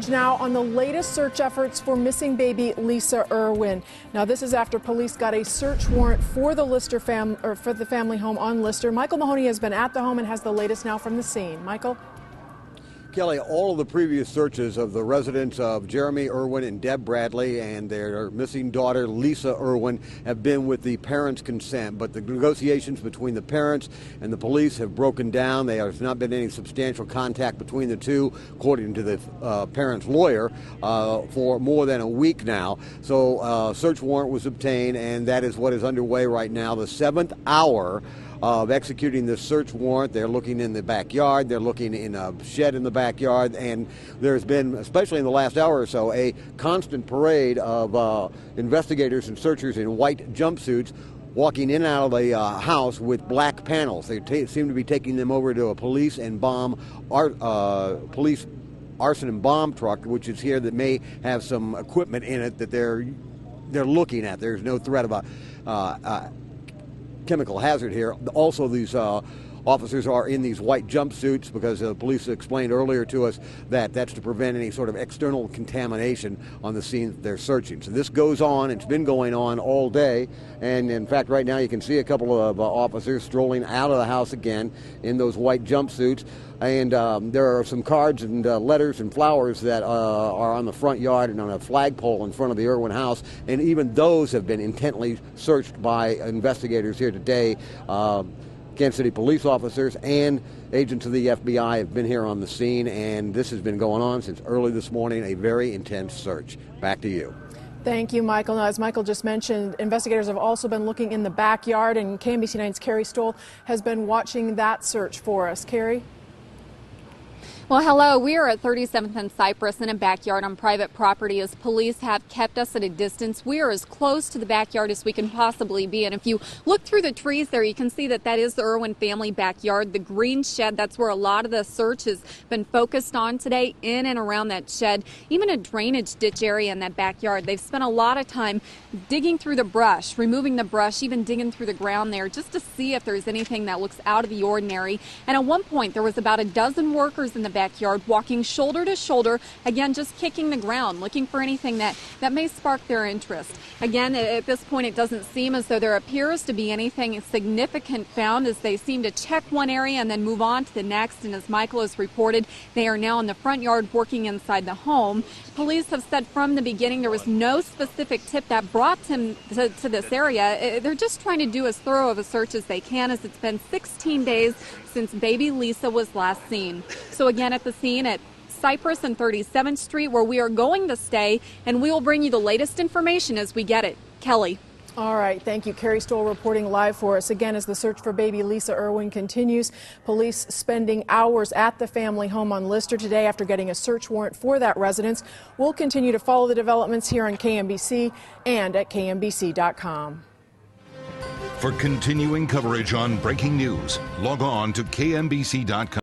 coverage now on the latest search efforts for missing baby Lisa Irwin. Now, this is after police got a search warrant for the family home on Lister. Michael Mahoney has been at the home and has the latest now from the scene. Michael? Kelly, all of the previous searches of the residents of Jeremy Irwin and Deb Bradley and their missing daughter Lisa Irwin have been with the parents' consent, but the negotiations between the parents and the police have broken down. There has not been any substantial contact between the two, according to the parents' lawyer, for more than a week now. So a search warrant was obtained, and that is what is underway right now, the 7th hour of executing this search warrant. They're looking in the backyard, they're looking in a shed in the backyard, and there's been, especially in the last hour or so, a constant parade of investigators and searchers in white jumpsuits walking in and out of the house with black panels. They seem to be taking them over to a police arson and bomb truck, which is here, that may have some equipment in it that they're looking at. There's no threat of a chemical hazard here. Also, these officers are in these white jumpsuits because the police explained earlier to us that that's to prevent any sort of external contamination on the scene that they're searching. So this goes on. It's been going on all day, and in fact right now you can see a couple of officers strolling out of the house again in those white jumpsuits. And there are some cards and letters and flowers that are on the front yard and on a flagpole in front of the Irwin house, and even those have been intently searched by investigators here today. Kansas City police officers and agents of the FBI have been here on the scene, and this has been going on since early this morning, a very intense search. Back to you. Thank you, Michael. Now, as Michael just mentioned, investigators have also been looking in the backyard, and KMBC 9's Carrie Stoll has been watching that search for us. Carrie? Well, hello. We are at 37th and Cypress in a backyard on private property as police have kept us at a distance. We are as close to the backyard as we can possibly be. And if you look through the trees there, you can see that that is the Irwin family backyard. The green shed, that's where a lot of the search has been focused on today, in and around that shed. Even a drainage ditch area in that backyard. They've spent a lot of time digging through the brush, removing the brush, even digging through the ground there just to see if there's anything that looks out of the ordinary. And at one point, there was about a dozen workers in the backyard walking shoulder to shoulder, again just kicking the ground, looking for anything that may spark their interest. Again, at this point it doesn't seem as though there appears to be anything significant found, as they seem to check one area and then move on to the next. And as Michael has reported, they are now in the front yard working inside the home. Police have said from the beginning there was no specific tip that brought them to this area. They're just trying to do as thorough of a search as they can, as it's been 16 days since baby Lisa was last seen. So again, at the scene at Cypress and 37th Street, where we are going to stay, and we will bring you the latest information as we get it. Kelly. All right, thank you. Carrie Stoll reporting live for us. Again, as the search for baby Lisa Irwin continues, police spending hours at the family home on Lister today after getting a search warrant for that residence. We'll continue to follow the developments here on KMBC and at KMBC.com. For continuing coverage on breaking news, log on to KMBC.com.